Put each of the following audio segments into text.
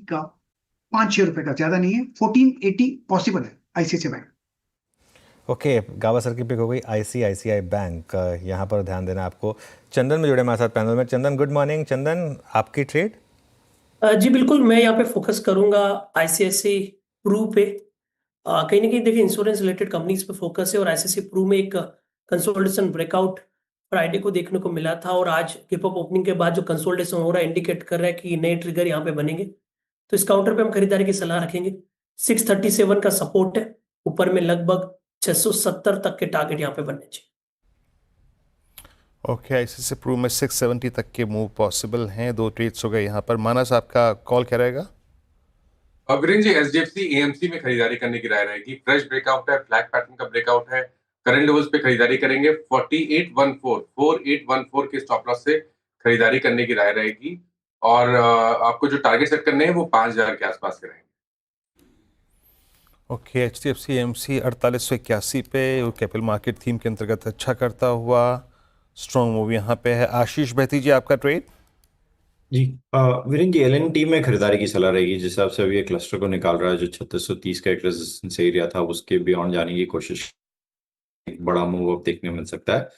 का 5-6 रुपए का, ज्यादा नहीं है। 1480 पॉसिबल है आईसीआईसीआई बैंक। ओके, गावस्कर की पिक हो गई आईसीआईसीआई बैंक। यहाँ पर ध्यान देना आपको। चंदन में जुड़े हमारे साथ पैनल में। चंदन, गुड मॉर्निंग। चंदन, आपकी ट्रेड? जी बिल्कुल, मैं यहाँ पे फोकस करूंगा आईसीआईसी प्रू पे। कहीं ना कहीं देखिए इंश्योरेंस रिलेटेड कंपनीज पे फोकस है, और आईसीआईसी प्रू में एक कंसोलिडेशन ब्रेकआउट फ्राइडे को देखने को मिला था, और आज गिप अप ओपनिंग के बाद जो कंसोलिडेशन हो रहा है इंडिकेट कर रहा है कि नए ट्रिगर यहाँ पे बनेंगे। तो इस काउंटर पे हम खरीदारी की सलाह रखेंगे। 637 का सपोर्ट है, ऊपर में लगभग 670 तक के टारगेट यहाँ पे बनने चाहिए। ओके, आईसीआईसी प्रू में 670 तक के मूव पॉसिबल हैं। 2 ट्रेड्स हो गए यहाँ पर। मानस, आपका कॉल क्या रहेगा? वीरेंद्र जी, एचडीएफसी एएमसी में खरीदारी करने की राय रहेगी। फ्रेश ब्रेकआउट है, फ्लैग पैटर्न का ब्रेकआउट है। करंट लेवल्स पे खरीदारी करेंगे। 4814 के स्टॉप लॉस से खरीदारी करने की राय रहेगी। और आपको जो टारगेट सेट करने हैं वो 5000 के आसपास के रहेंगे। ओके, एचडीएफसी एएमसी 4881 पे कैपिटल मार्केट थीम के अंतर्गत अच्छा करता हुआ स्ट्रॉन्ग मूव यहाँ पे है। आशीष बहती जी, आपका ट्रेड? जी वीरेंद्र जी, एलएनटी में खरीदारी की सलाह रहेगी। जिस हिसाब से अभी ये क्लस्टर को निकाल रहा है, जो 3630 का एक रेजिस्टेंस एरिया था, उसके बियॉन्ड जाने की कोशिश, एक बड़ा मूव अब देखने को मिल सकता है।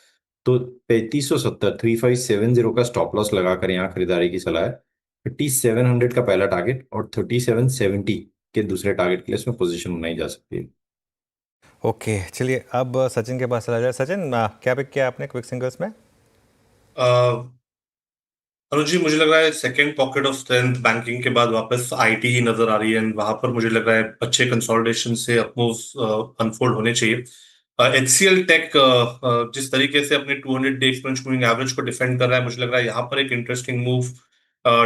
तो 3570 3570 का स्टॉप लॉस लगाकर यहाँ खरीदारी की सलाह है। 3700 का पहला टारगेट और 3770 के दूसरे टारगेट के लिए इसमें पोजीशन बनाई जा सकती है। ओके, चलिए अब सचिन के पास चला जाए। सचिन, क्या पिक किया आपने क्विक सिंगल्स में? अनुज जी, मुझे लग रहा है second pocket of strength banking के बाद वापस आईटी ही नजर आ रही है, वहां पर मुझे लग रहा है अच्छे कंसोलिडेशन से अपमूव्स अनफोल्ड होने चाहिए। एचसीएल टेक जिस तरीके से अपने 200 डे एक्सपोनेंशियल मूविंग एवरेज को डिफेंड कर रहा है, मुझे लग रहा है यहाँ पर एक इंटरेस्टिंग मूव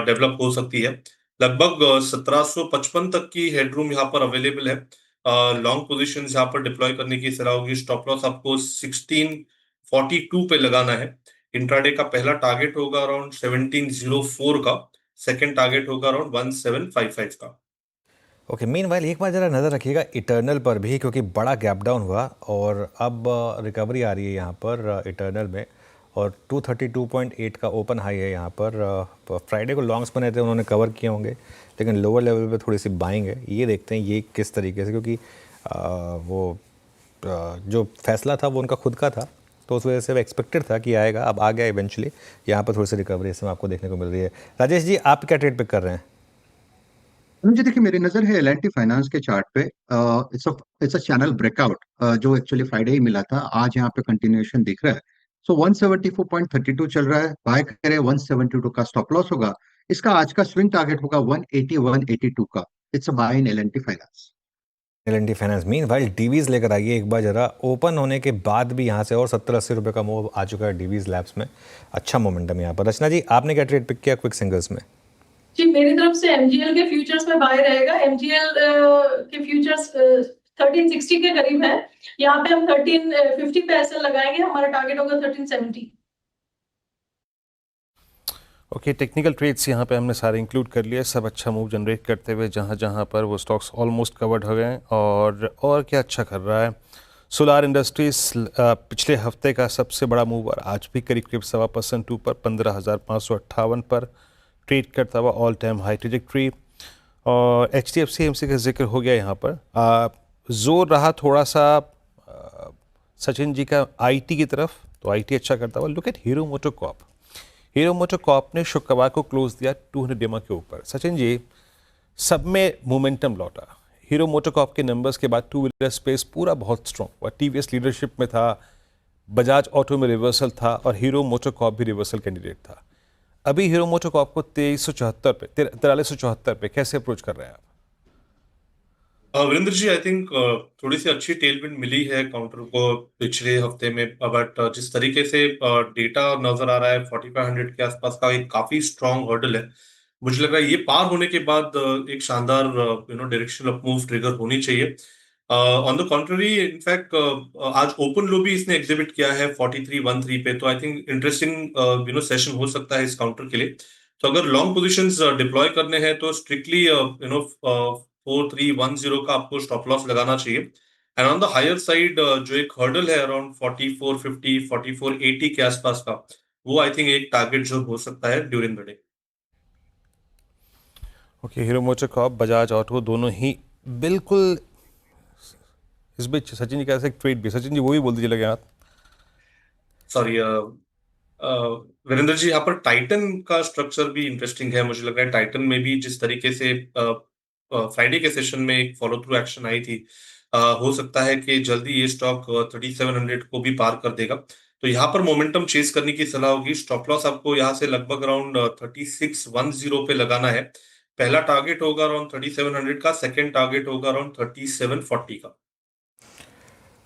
डेवलप हो सकती है। लगभग 1755 तक की हेडरूम यहाँ पर अवेलेबल है। लॉन्ग पोजिशन यहाँ पर डिप्लॉय करने की सलाह होगी। स्टॉप लॉस आपको 1642 पे लगाना है। इंट्राडे का पहला टारगेट होगा अराउंड 1704 का, सेकंड टारगेट होगा अराउंड 1755 का। ओके, मीनवाइल एक बार ज़रा नज़र रखिएगा इटर्नल पर भी, क्योंकि बड़ा गैप डाउन हुआ और अब रिकवरी आ रही है यहाँ पर इटर्नल में। और 232.8 का ओपन हाई है यहाँ पर। फ्राइडे को लॉन्ग्स बने थे, उन्होंने कवर किए होंगे, लेकिन लोअर लेवल पे थोड़ी सी बाइंग है। ये देखते हैं ये किस तरीके से, क्योंकि जो फैसला था वो उनका खुद का था, तो उस वजह से वो एक्सपेक्टेड था कि आएगा। अब आ गया इवेंचुअली। यहाँ पर थोड़ी सी रिकवरी इस समय आपको देखने को मिल रही है। राजेश जी, आप क्या ट्रेड पिक कर रहे हैं? मुझे देखिए, मेरी नजर है एल एंड टी फाइनेंस के चार्ट पे। इट्स अ चैनल ब्रेकआउट जो एक्चुअली फ्राइडे ही मिला था, आज यहाँ पे कंटिन्यूएशन दिख रहा है। सो 174.32 चल रहा है, बाय करे 172 का स्टॉप लॉस होगा। इसका आज का स्विंग टारगेट होगा 180 182 का। It's a buy in L and T finance. L and T finance. Meanwhile Divi's लेकर आइए एक बार जरा। ओपन होने के बाद भी यहाँ से और 70-80 रुपये का मूव आ चुका है डीवीज लैब्स में। अच्छा मोमेंटम यहाँ पर। रचना जी, आपने क्या ट्रेड पिक किया क्विक सिंगल्स में? जी, मेरी तरफ से एमजीएल के फ्यूचर्स में बाय रहेगा। एमजीएल के फ्यूचर्स 1360 के करीब है। यहाँ पे हम 1350 पे ऐसे लगाएंगे, हमारा टारगेट होगा 1370। ओके, टेक्निकल ट्रेड्स यहाँ पे हमने सारे इंक्लूड कर लिए, सब अच्छा मूव जनरेट करते हुए जहाँ जहाँ पर वो स्टॉक्स ऑलमोस्ट कवर्ड हो गए। और क्या अच्छा कर रहा है सोलार इंडस्ट्रीज। पिछले हफ्ते का सबसे बड़ा मूवर, आज भी करीब करीब 1.25% ऊपर 15,558 पर ट्रेड करता हुआ ऑल टाइम हाई ट्रेजेक्ट्री। और एचडीएफसी एएमसी का जिक्र हो गया यहाँ पर। जोर रहा थोड़ा सा सचिन जी का आईटी की तरफ, तो आईटी अच्छा करता हुआ। Look at hero MotoCorp. Hero MotoCorp ने शुक्रवार को क्लोज दिया 200 डेमा के ऊपर। सचिन जी, सब में मोमेंटम लौटा। हीरो मोटोकॉर्प के नंबर्स के बाद टू व्हीलर स्पेस पूरा बहुत स्ट्रॉन्ग हुआ। टीवीएस लीडरशिप में था, बजाज ऑटो में रिवर्सल था, और हीरो मोटोकॉर्प भी रिवर्सल कैंडिडेट था। अभी हीरो मोटोकॉर्प को 4374 पे कैसे अप्रोच कर रहे हैं आप? वीरेंद्र जी, आई थिंक थोड़ी सी अच्छी टेलविंड मिली है काउंटर को पिछले हफ्ते में, बट जिस तरीके से डेटा नजर आ रहा है 4500 के आसपास का एक काफी स्ट्रॉन्ग हर्डल है। मुझे लग रहा है ये पार होने के बाद एक शानदार डायरेक्शनल अपमूव ट्रिगर होनी चाहिए। ऑन द कॉन्ट्ररी, इनफैक्ट आज ओपन लो भी इसने एग्जिबिट किया है 4313 पे, तो आई थिंक इंटरेस्टिंग सेशन हो सकता है इस काउंटर के लिए। तो अगर लॉन्ग पोजिशंस डिप्लॉय करने हैं तो स्ट्रिक्टली 4310 का आपको स्टॉप लॉस लगाना चाहिए। And on the higher side जो एक हर्डल है अराउंड 4450 4480 के आसपास का, वो आई थिंक एक टारगेट जो हो सकता है during the day. Okay, hero MotoCorp, Bajaj auto दोनों ही बिल्कुल। इस बीच सचिन जी कैसे ट्रेड भी, सचिन जी वो भी बोल दीजिए लगे आप। सॉरी वीरेंद्र जी, यहाँ पर टाइटन का स्ट्रक्चर भी इंटरेस्टिंग है। मुझे लग रहा है टाइटन में भी जिस तरीके से फ्राइडे के सेशन में एक फॉलो थ्रू एक्शन आई थी, हो सकता है कि जल्दी ये स्टॉक 3700 को भी पार कर देगा। तो यहाँ पर मोमेंटम चेस करने की सलाह होगी। स्टॉप लॉस आपको यहाँ से लगभग अराउंड 3610 पे लगाना है। पहला टारगेट होगा अराउंड 3700 का, सेकेंड टारगेट होगा अराउंड 3740 का।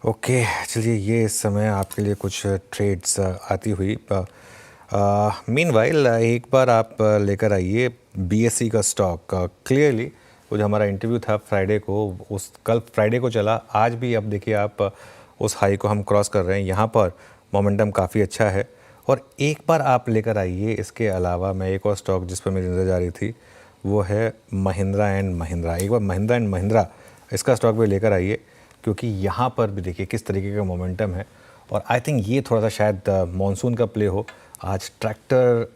ओके, चलिए ये इस समय आपके लिए कुछ ट्रेड्स आती हुई। मीनवाइल एक बार आप लेकर आइए बीएसई का स्टॉक। क्लियरली वो जो हमारा इंटरव्यू था फ्राइडे को, उस कल फ्राइडे को चला, आज भी अब देखिए आप उस हाई को हम क्रॉस कर रहे हैं। यहाँ पर मोमेंटम काफ़ी अच्छा है और एक बार आप लेकर आइए। इसके अलावा मैं एक और स्टॉक जिस पर मेरी नज़र जा रही थी वो है महिंद्रा एंड महिंद्रा। एक बार महिंद्रा एंड महिंद्रा इसका स्टॉक भी लेकर आइए, क्योंकि यहाँ पर भी देखिए किस तरीके का मोमेंटम है। और आई थिंक ये थोड़ा सा शायद मॉनसून का प्ले हो। आज ट्रैक्टर,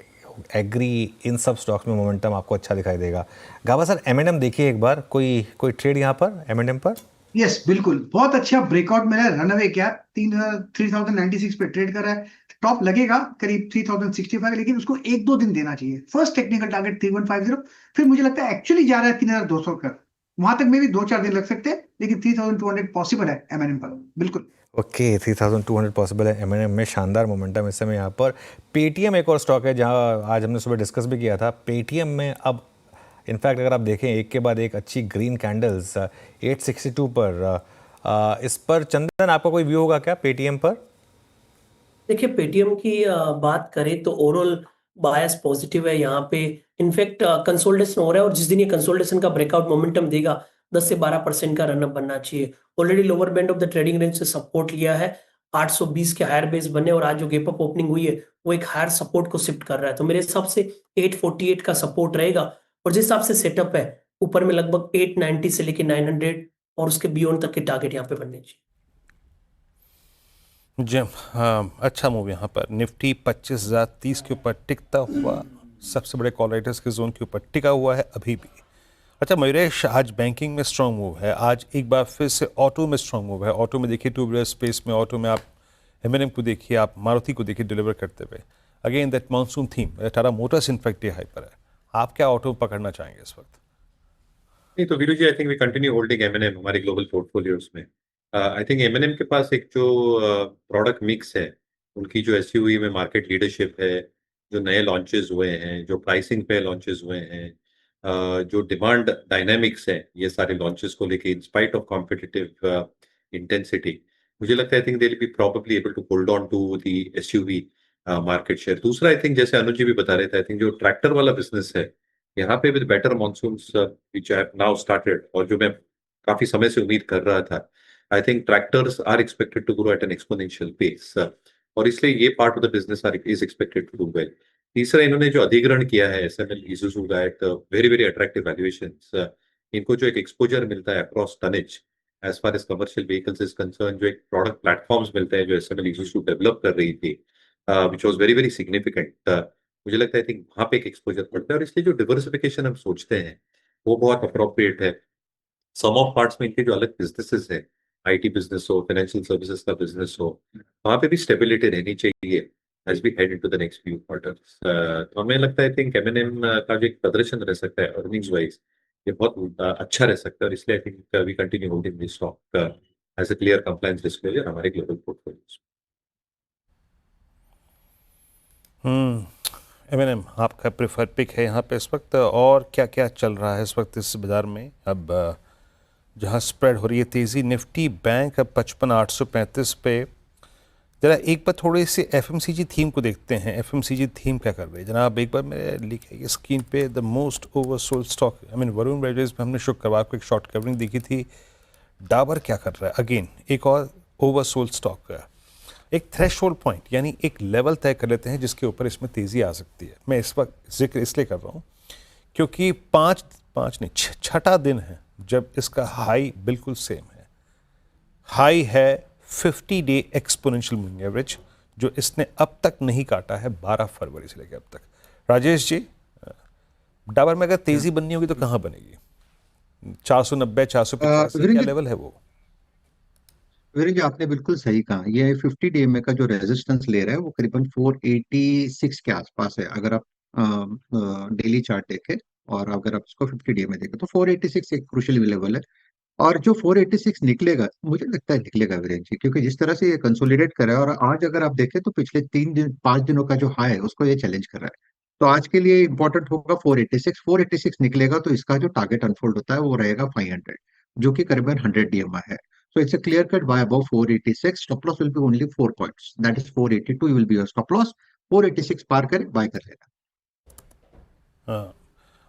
एग्री, इन सब स्टॉक्स में मोमेंटम आपको अच्छा दिखाई देगा। गाबा सर, एम देखिए एक बार, कोई ट्रेड यहाँ पर एम पर। यस बिल्कुल, बहुत अच्छा ब्रेकआउट मिला है। रनअवे क्या 3096 पे ट्रेड कर रहा है। टॉप लगेगा करीब 3065, लेकिन उसको 1-2 दिन देना चाहिए। फर्स्ट टेक्निकल टारगेट 3150, फिर मुझे लगता है एक्चुअली जा रहा है 3200 का। वहां तक में भी 2-4 दिन लग सकते हैं, लेकिन 3200 पॉसिबल है एमएनएम पर, बिल्कुल। ओके, 3200 पॉसिबल है एम में। शानदार मोमेंटम इस समय यहाँ पर। पेटीएम एक और स्टॉक है जहाँ आज हमने सुबह डिस्कस भी किया था। पेटीएम में अब इनफैक्ट अगर आप देखें एक के बाद एक अच्छी ग्रीन कैंडल्स 862 पर। इस पर चंदन आपका कोई व्यू होगा क्या पेटीएम पर? देखिए, पेटीएम की बात करें तो ओवरऑल बायस पॉजिटिव है यहाँ पे। इनफैक्ट कंसोलिडेशन हो रहा है और जिस दिन ये कंसोलिडेशन का ब्रेकआउट मोमेंटम देगा 10 से 12% का रनअप बनना चाहिए। Already lower band of the trading range से सपोर्ट लिया है। 820 के हायर बेस बने और आज जो गैप अप ओपनिंग हुई है वो एक हायर सपोर्ट को शिफ्ट कर रहा है। तो मेरे हिसाब से 848 का सपोर्ट रहेगा और जिस हिसाब से सेटअप है ऊपर में लगभग 890 से लेके 900 और उसके बियॉन्ड तक के टारगेट यहाँ पे बनने चाहिए। जी हाँ, अच्छा मूव यहाँ पर। निफ्टी 25,030 के ऊपर टिकता हुआ सबसे बड़े कॉल राइटर्स के जोन के ऊपर टिका हुआ है अभी भी। अच्छा मयूरेश, आज बैंकिंग में स्ट्रॉन्ग मूव है, आज एक बार फिर से ऑटो में स्ट्रॉन्ग मूव है। ऑटो में देखिए, टू व्हीलर स्पेस में ऑटो में आप एम को देखिए, आप मारुति को देखिए डिलीवर करते हुए। Again that monsoon theme, Tata Motors in fact ये हाई पर है। आप क्या ऑटो पकड़ना चाहेंगे इस वक्त? नहीं तो Veeru ji, I think we continue holding MNM हमारे ग्लोबल पोर्टफोलियोज में। आई थिंक एमएनएम के पास एक जो प्रोडक्ट मिक्स है, उनकी जो एसयूवी में मार्केट लीडरशिप है, जो नए लॉन्चेस हुए हैं, जो प्राइसिंग पे लॉन्चेस हुए हैं, जो डिमांड डायनामिक्स है, ये सारे लॉन्चेस को लेके in spite of competitive intensity, मुझे लगता है I think they will be probably able to hold on to the SUV market share. दूसरा आई थिंक जैसे अनुज जी भी बता रहे थे, आई थिंक जो ट्रैक्टर वाला बिजनेस है यहाँ पे with better monsoons which have now started, और जो मैं काफी समय से उम्मीद कर रहा था, I think tractors are expected to grow at an exponential pace, और इसलिए ये part of the business are is expected to do well. तीसरा, इन्होंने जो अधिग्रहण किया है एसएमएल इजुजू का at very very attractive valuations, इनको जो एक एक्सपोजर मिलता है across tonnage as far as commercial vehicles is concern, जो एक प्रोडक्ट प्लेटफॉर्म्स मिलते हैं जो एसएमएल इजुजू डेवलप कर रही थी, which was very very significant, मुझे लगता है आई थिंक वहां पे एक एक्सपोजर पड़ता है, और इसलिए जो डिवर्सिफिकेशन हम सोचते हैं वो बहुत अप्रोप्रिएट है। सम ऑफ पार्ट्स में इनके जो अलग बिजनेसेस है, आईटी बिजनेस हो, फाइनेंशियल सर्विसेज का बिजनेस हो, वहां पे भी स्टेबिलिटी रहनी चाहिए as we head into the next few quarters. तो हमें लगता है आई थिंक एमएनएम का जो एक प्रदर्शन रह सकता है अर्निंग्स वाइज, ये बहुत अच्छा रह सकता है, और इसलिए I think we continue holding this stock as a clear compliance disclosure हमारे ग्लोबल पोर्टफोलियोज। एम आपका प्रेफर पिक है यहाँ पे इस वक्त। और क्या क्या चल रहा है इस वक्त इस बाज़ार में? अब जहाँ स्प्रेड हो रही है तेज़ी, निफ्टी बैंक अब 55,835 पे। ज़रा एक बार थोड़ी सी एफएमसीजी थीम को देखते हैं। एफएमसीजी थीम क्या कर रही है जनाब? एक बार मेरे लिखे ये स्क्रीन पे the most oversold stock, I mean Varun beverage में हमने शुक्रवार को एक शॉर्ट कवरिंग देखी थी। डाबर क्या कर रहा है? अगेन एक और ओवरसोल्ड स्टॉक है। एक थ्रेशोल्ड पॉइंट यानी एक लेवल तय कर लेते हैं जिसके ऊपर इसमें तेज़ी आ सकती है। मैं इस वक्त जिक्र इसलिए कर रहा हूँ क्योंकि छठा दिन है जब इसका हाई बिल्कुल सेम है। हाई है 50 डे एक्सपोनेंशियल मूविंग एवरेज, जो इसने अब तक नहीं काटा है 12 फरवरी से लेकर अब तक। राजेश जी, डाबर में अगर तेजी बननी होगी तो कहाँ बनेगी? 490 450 क्या वीरेंद्र लेवल है वो? वीरेंद्र जी, आपने बिल्कुल सही कहा। ये 50 DMA का जो रेजिस्टेंस ले रहा है वो करीबन 486 के आसपास है, अगर आप डेली चार्ट देखें। और अगर आप इसको 50 DMA देखें तो 486 एक क्रूशियल लेवल है। और जो 486 निकलेगा, मुझे लगता है निकलेगा वीरेंद्र जी, क्योंकि जिस तरह से ये कंसोलिडेट कर रहा है, और आज अगर आप देखें तो पिछले 3 दिन 5 दिनों का जो हाई है उसको ये चैलेंज कर रहा है। तो आज के लिए इंपॉर्टेंट होगा 486 निकलेगा तो इसका जो टारगेट अनफोल्ड होता है वो रहेगा 500, जो कि करीबन 100 DMA है। So it's a clear cut buy above 486. Stop loss will be only 4 points. That is 482 will be your stop loss. 486 पार करे बाय कर लेना। हाँ,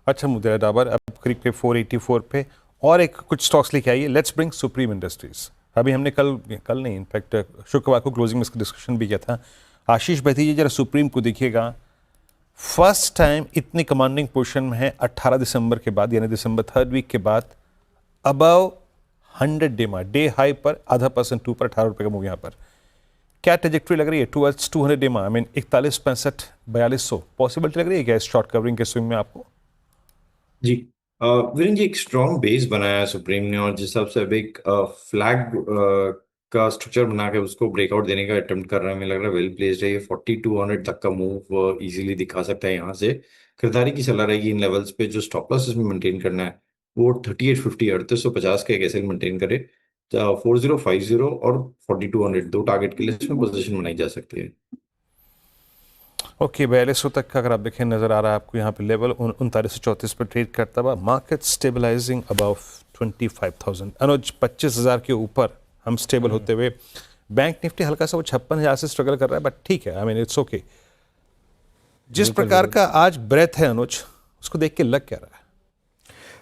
अच्छा मुद्दा है डाबर। अब करीब करीब 484 पे और एक कुछ स्टॉक्स लेके आइए। Let's bring supreme industries. अभी हमने कल नहीं, इनफैक्ट शुक्रवार को क्लोजिंग में इसका डिस्कशन भी किया था। आशीष बैठी जी, जरा सुप्रीम को देखिएगा। फर्स्ट टाइम इतनी कमांडिंग पोजीशन में है 18 दिसंबर के बाद, यानी दिसंबर 3rd वीक के बाद। अबव 100 डेमा, डे हाई पर 0.5% ऊपर 18 रुपये का मूव यहाँ पर। क्या ट्रेजेक्ट्री लग रही है टुवर्ड्स 200 डेमा? आई मीन 41, 65, 4200 पॉसिबिलिटी लग रही है क्या इस शॉर्ट कवरिंग के स्विंग में आपको? जी वीरेंद्र जी, एक स्ट्रॉन्ग बेस बनाया है सुप्रीम ने, और जिस हिसाब से अब एक फ्लैग का स्ट्रक्चर बना के उसको ब्रेकआउट देने का अटेम्प्ट कर रहा है, हमें लग रहा है वेल प्लेस्ड है। ये 4200 तक का मूव इजीली दिखा सकता है। यहाँ से खरीदारी की सलाह रहेगी इन लेवल्स पे। जो स्टॉप लॉस इसमें मेंटेन करना है वो 3850 3850 का एक ऐसे मेंटेन करे। 4050 और 4200 दो टारगेट के लिए इसमें पोजीशन बनाई जा सकती है। ओके, 4200 तक का अगर आप देखें नजर आ रहा है आपको यहाँ पे लेवल। 3934 पर ट्रेड करता हुआ मार्केट स्टेबलाइजिंग अबाउ 25,000। अनुज 25,000 के ऊपर हम स्टेबल होते हुए। बैंक निफ्टी हल्का सा वो 56,000 से स्ट्रगल कर रहा है, बट ठीक है, आई मीन इट्स ओके। जिस प्रकार का आज ब्रेथ है अनुज, उसको देख के लग क्या रहा है?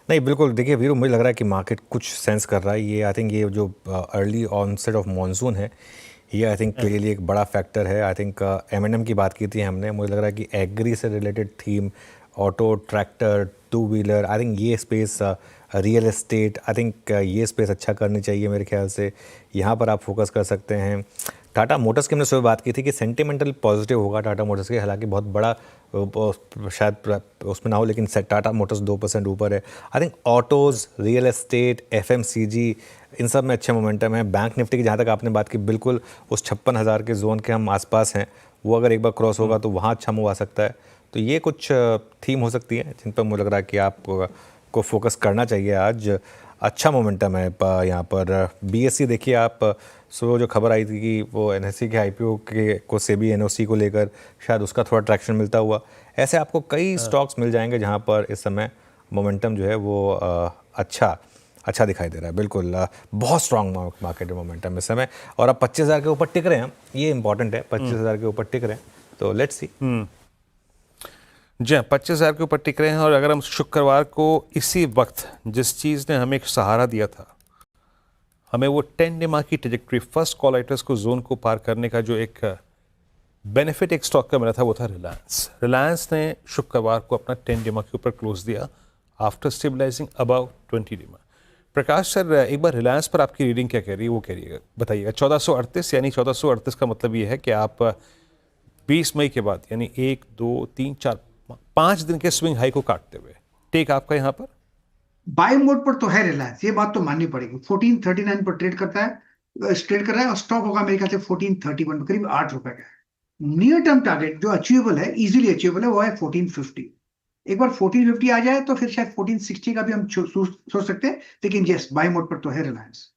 नहीं बिल्कुल, देखिए वीरू, मुझे लग रहा है कि मार्केट कुछ सेंस कर रहा है। ये आई थिंक ये जो अर्ली ऑनसेट ऑफ मॉनसून है, ये आई थिंक के लिए एक बड़ा फैक्टर है। आई थिंक M&M की बात की थी हमने, मुझे लग रहा है कि एग्री से related theme, auto, tractor, 2 wheeler, I think ये space, real estate, I think ये स्पेस अच्छा करनी चाहिए मेरे ख्याल से। यहाँ पर आप फोकस कर सकते हैं। टाटा मोटर्स की हमने सुबह बात की थी कि सेंटिमेंटल पॉजिटिव होगा टाटा मोटर्स के, हालांकि बहुत बड़ा शायद उसमें ना हो, लेकिन टाटा मोटर्स 2% ऊपर है। I think autos, real estate, FMCG, इन सब में अच्छे मोमेंटम है। बैंक निफ्टी की जहाँ तक आपने बात की, बिल्कुल उस 56,000 के जोन के हम आसपास हैं। वो अगर एक बार क्रॉस होगा तो वहाँ अच्छा मूव आ सकता है। तो ये कुछ थीम हो सकती है जिन पर मुझे लग रहा है कि आप को फोकस करना चाहिए। आज अच्छा मोमेंटम है यहाँ पर। BSE देखिए आप, सो जो खबर आई थी कि वो NSE के IPO के को सेबी NOC को लेकर शायद उसका थोड़ा ट्रैक्शन मिलता हुआ, ऐसे आपको कई स्टॉक्स मिल जाएंगे जहाँ पर इस समय मोमेंटम जो है वो अच्छा दिखाई दे रहा है। बिल्कुल बहुत स्ट्रॉन्ग मार्केट मोमेंटम इस समय, और अब 25,000 के ऊपर टिक रहे हैं, ये इंपॉर्टेंट है। 25,000 के ऊपर टिक रहे हैं, तो लेट्स सी। जी हाँ, 25,000 के ऊपर टिक रहे हैं। और अगर हम शुक्रवार को इसी वक्त जिस चीज़ ने हमें एक सहारा दिया था, हमें वो 10 डेमा की ट्रेजेक्ट्री, फर्स्ट कॉल राइटर्स को जोन को पार करने का जो एक बेनिफिट एक स्टॉक का मिला था, वो था रिलायंस ने शुक्रवार को अपना 10 डेमा के ऊपर क्लोज दिया आफ्टर स्टेबलाइजिंग अबाउ 20 डेमा। प्रकाश सर, एक बार रिलायंस पर आपकी रीडिंग क्या कह रही है, वो कह रही है बताइएगा। 1438, यानी 1438 का मतलब ये है कि आप 20 मई के बाद, यानी 1, 2, 3, 4, 5 दिन के स्विंग हाई को काटते हुए टेक आपका यहाँ पर बाय मोड पर तो है रिलायंस, ये बात तो माननी पड़ेगी। 1439 पर ट्रेड कर रहा है, और स्टॉक होगा मेरे ख्याल से 1431 करीब 8 रुपए का है। नियर टर्म टारगेट जो अचीवेबल है, इजीली अचीवेबल है, वो है 1450। एक बार 1450 आ जाए तो फिर शायद 1460 का भी हम सोच सकते हैं, लेकिन यस, बाय मोड पर तो है रिलायंस।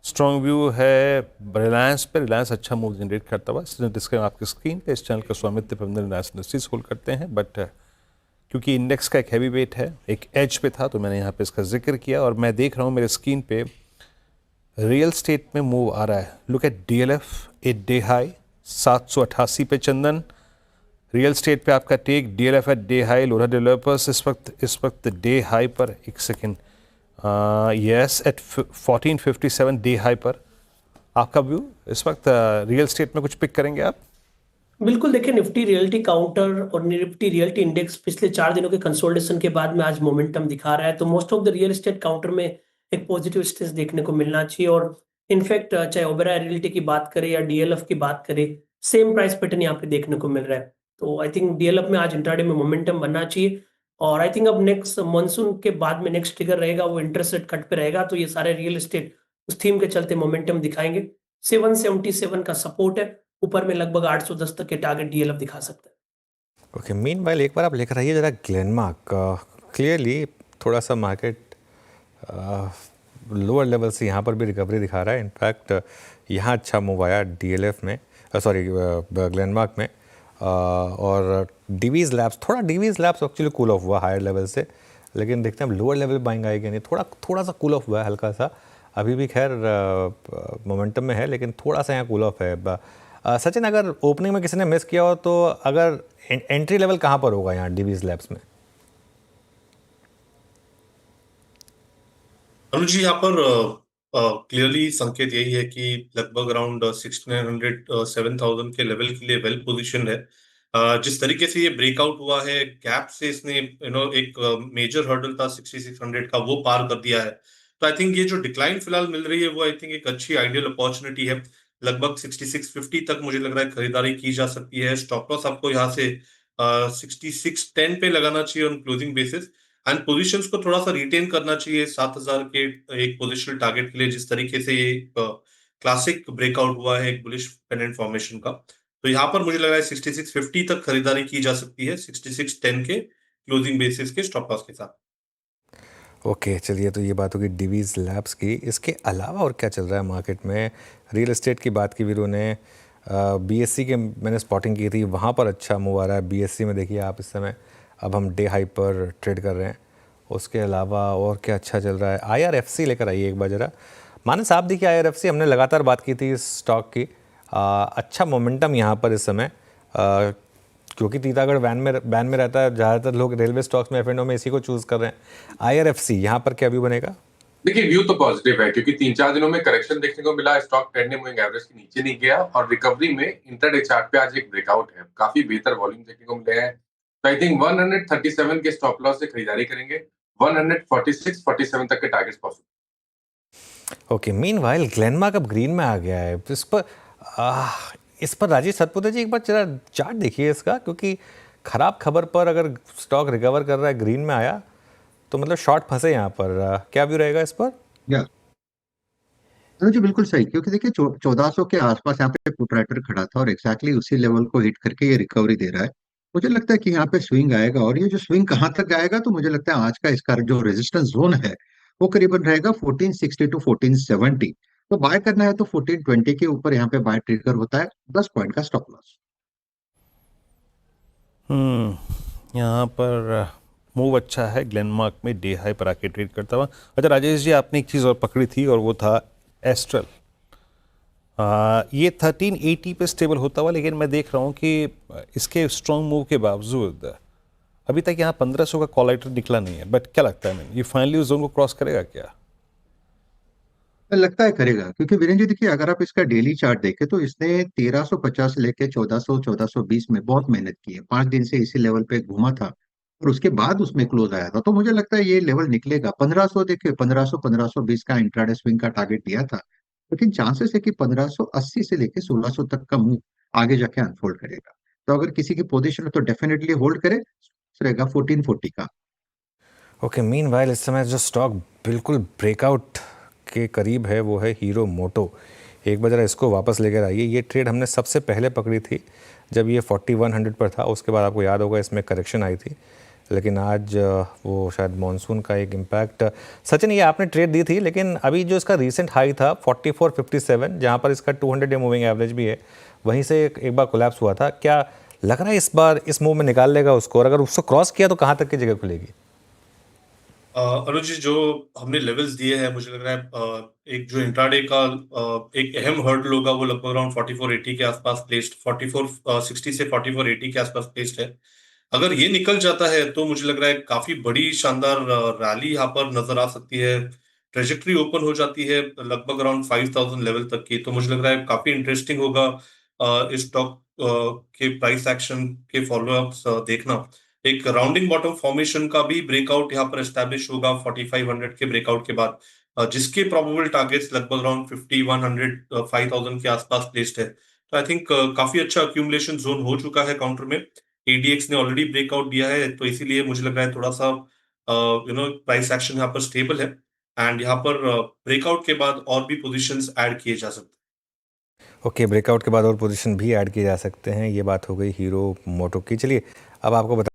स्ट्रॉन्ग व्यू है रिलायंस पे। रिलायंस अच्छा मूव जनरेट करता हुआ, जिसका आपकी स्क्रीन पे इस चैनल का स्वामित्व प्रबंधन रिलायंस इंडस्ट्रीज होल्ड करते हैं। बट क्योंकि इंडेक्स का एक हैवी वेट है, एक एज पे था, तो मैंने यहाँ पे इसका जिक्र किया। और मैं देख रहा हूँ मेरे स्क्रीन पे रियल स्टेट में मूव आ रहा है। लुक एट DLF, एक डे हाई 788 पे चंदन। रियल स्टेट पे आपका take, DLF at day high. Lodha developers इस वक्त डे हाई पर, एक second, yes, at 1457 day high पर। आपका व्यू इस वक्त रियल स्टेट में कुछ पिक करेंगे आप? बिल्कुल, देखिए निफ्टी रियलिटी काउंटर और निफ्टी रियलिटी इंडेक्स पिछले 4 दिनों के कंसोलिडेशन के बाद में आज मोमेंटम दिखा रहा है। तो most of the real estate counter में एक पॉजिटिव स्टेज देखने को मिलना चाहिए। और इनफैक्ट चाहे ओबेरॉय रियलिटी की बात करें या DLF की बात करें, सेम प्राइस पैटर्न यहाँ पे देखने को मिल रहा है। तो आई थिंक डीएलएफ में आज इंट्राडे में मोमेंटम बनना चाहिए, और आई थिंक अब नेक्स्ट मानसून के बाद में नेक्स्ट ट्रिगर रहेगा वो इंटरेस्ट रेट कट पे रहेगा, तो ये सारे रियल एस्टेट उस थीम के चलते मोमेंटम दिखाएंगे। 777 का सपोर्ट है, ऊपर में लगभग 810 तक के टारगेट डीएलएफ दिखा सकता है। ओके, मीनवाइल एक बार आप लेकर आइए जरा ग्लेनमार्क। क्लियरली थोड़ा सा मार्केट लोअर लेवल से यहाँ पर भी रिकवरी दिखा रहा है। इनफैक्ट यहाँ अच्छा मूव आया डीएलएफ में, सॉरी ग्लेनमार्क में। और Divi's labs actually cool off हुआ हायर लेवल से, लेकिन देखते हैं अब लोअर लेवल बाइंग आएगी नहीं। थोड़ा सा कूल ऑफ हुआ है हल्का सा, अभी भी खैर मोमेंटम में है, लेकिन थोड़ा सा यहाँ कूल ऑफ है। सचिन, अगर ओपनिंग में किसी ने मिस किया हो तो अगर एंट्री लेवल कहाँ पर होगा यहाँ डीवीज लैब्स में? अनुज जी, यहाँ पर क्लियरली संकेत यही है कि लगभग अराउंड 6900 7000 के लेवल के लिए वेल पोजिशन है। जिस तरीके से ये ब्रेकआउट हुआ है गैप से, इसने एक मेजर हर्डल था 6600 का, वो पार कर दिया है। तो आई थिंक ये जो डिक्लाइन फिलहाल मिल रही है वो आई थिंक एक अच्छी आइडियल अपॉर्चुनिटी है। लगभग 6650 तक मुझे लग रहा है खरीदारी की जा सकती है। स्टॉप लॉस आपको यहाँ से 6610 पे लगाना चाहिए on closing basis, and positions को थोड़ा सा रिटेन करना चाहिए 7000 के एक पोजिशनल टारगेट के लिए, जिस तरीके से ये क्लासिक ब्रेकआउट हुआ है एक बुलिश पेंडेंट फॉर्मेशन का। तो यहाँ पर मुझे लगा है 6650 तक खरीदारी की जा सकती है 6610 के क्लोजिंग बेसिस के स्टॉप लॉस के साथ। ओके, चलिए, तो ये बात होगी डीवीज लैब्स की। इसके अलावा और क्या चल रहा है मार्केट में? रियल एस्टेट की बात की वीरों ने, बीएससी के मैंने स्पॉटिंग की थी, वहाँ पर अच्छा मूव आ रहा है। बीएससी में देखिए आप इस समय, अब हम डे हाई पर ट्रेड कर रहे हैं। उसके अलावा और क्या अच्छा चल रहा है? आईआरएफसी लेकर आइए एक बार ज़रा। मानस, आप देखिए आईआरएफसी, हमने लगातार बात की थी इस स्टॉक की। अच्छा मोमेंटम यहाँ पर इस समय, क्योंकि टीटागढ़ बैन में रहता है, ज़्यादातर लोग रेलवे स्टॉक्स में एफ&ओ में इसी को चूज़ कर रहे हैं। आईआरएफसी यहाँ पर क्या व्यू बनेगा? देखिए, व्यू तो पॉजिटिव है क्योंकि 3-4 दिनों में करेक्शन देखने को मिला। स्टॉक ट्रेंड मूविंग एवरेज के नीचे नहीं गया और रिकवरी में इंटरडे चार्ट पे आज एक ब्रेकआउट है। काफी बेहतर वॉल्यूम देखने को मिले हैं। तो आई थिंक 137 के स्टॉप लॉस से खरीदारी करेंगे। 146-47 तक के targets possible. Okay, meanwhile Glenmark अब ग्रीन में आ गया है। इस पर राजेश सतपुते जी एक बार जरा चार्ट देखिए इसका, क्योंकि खराब खबर पर अगर स्टॉक रिकवर कर रहा है, ग्रीन में आया, तो मतलब शॉर्ट फंसे यहाँ पर। क्या व्यू रहेगा इस पर? या जी बिल्कुल सही, क्योंकि देखिए 1400 के आसपास यहाँ पे पुट राइटर खड़ा था और एग्जैक्टली उसी लेवल को हिट करके ये रिकवरी दे रहा है। मुझे लगता है कि यहाँ पे स्विंग आएगा, और ये जो स्विंग कहाँ तक आएगा, तो मुझे लगता है आज का इसका जो रेजिस्टेंस जोन है वो करीबन रहेगा 1460 टू 1470। तो बाय करना है तो 1420 के ऊपर यहाँ पे बाय ट्रिगर होता है, 10 पॉइंट का स्टॉप लॉस। यहाँ पर मूव अच्छा है ग्लेनमार्क में, डे हाई पर आके ट्रेड करता हुआ। अच्छा राजेश जी, आपने एक चीज़ और पकड़ी थी और वो था एस्ट्रल। ये 1380 पे स्टेबल होता हुआ, लेकिन मैं देख रहा हूँ कि इसके स्ट्रॉन्ग मूव के बावजूद अभी तक यहाँ 1500 का कॉल आइटर निकला नहीं है। बट क्या लगता है, ये फाइनली उस जोन को क्रॉस करेगा क्या? लगता है करेगा, क्योंकि वीरेंद्र जी देखिए, अगर आप इसका डेली चार्ट देखें तो इसने 1350 से लेके 1400 1420 में बहुत मेहनत की है। 5 दिन से इसी लेवल पे घूमा था और उसके बाद उसमें क्लोज आया था। तो मुझे लगता है ये लेवल निकलेगा 1500। देखिए 1500 1520 का इंट्राडे स्विंग का टारगेट दिया था, लेकिन चांसेस है कि 1580 से लेके 1600 तक का मूव आगे जाके अनफोल्ड करेगा। तो अगर किसी की पोजीशन है तो डेफिनेटली होल्ड करे, रहेगा 1440 का। ओके, मीनवाइल इस समय जो स्टॉक बिल्कुल ब्रेकआउट के करीब है वो है हीरो मोटो। एक बार जरा इसको वापस लेकर आइए। ये ट्रेड हमने सबसे पहले पकड़ी थी जब ये 4100 पर था। उसके बाद आपको याद होगा इसमें करेक्शन आई थी, लेकिन आज वो शायद मॉनसून का एक इम्पैक्ट। सचिन, ये आपने ट्रेड दी थी, लेकिन अभी जो इसका रीसेंट हाई था 4457, जहाँ पर इसका 200 डे मूविंग एवरेज भी है, वहीं से एक बार कोलैप्स हुआ था। क्या लग रहा है इस बार इस मूव में निकाल लेगा उसको, और अगर उसको क्रॉस किया तो कहाँ तक की जगह खुलेगी? अनुज जी, जो हमने लेवल्स दिए हैं, मुझे लग रहा है एक जो इंट्राडे का एक अहम हर्डल होगा वो लगभग अराउंड 4480 के आसपास प्लेस्ड, 4460 से 4480 के आसपास प्लेस्ड है। अगर ये निकल जाता है तो मुझे लग रहा है काफी बड़ी शानदार रैली यहाँ पर नजर आ सकती है। ट्रेजेक्ट्री ओपन हो जाती है लगभग अराउंड 5000 लेवल तक की। तो मुझे लग रहा है काफी इंटरेस्टिंग होगा इस स्टॉक के प्राइस एक्शन के फॉलोअप्स देखना। एक राउंडिंग बॉटम फॉर्मेशन का भी ब्रेकआउट यहाँ पर एस्टैब्लिश होगा 4500 के ब्रेकआउट के बाद, जिसके प्रोबेबल टारगेट्स लगभग अराउंड 5100 5000 के आसपास प्लेस्ड है। तो आई थिंक काफी अच्छा अक्यूमुलेशन जोन हो चुका है काउंटर में। ADX ने ऑलरेडी ब्रेकआउट दिया है, तो इसीलिए मुझे लग रहा है थोड़ा सा प्राइस एक्शन यहाँ पर स्टेबल है एंड यहाँ पर ब्रेकआउट के बाद और भी पोजीशंस ऐड किए जा सकते हैं। ओके, ब्रेकआउट के बाद और पोजीशन भी ऐड किए जा सकते हैं। ये बात हो गई हीरो मोटो की। चलिए अब आपको बता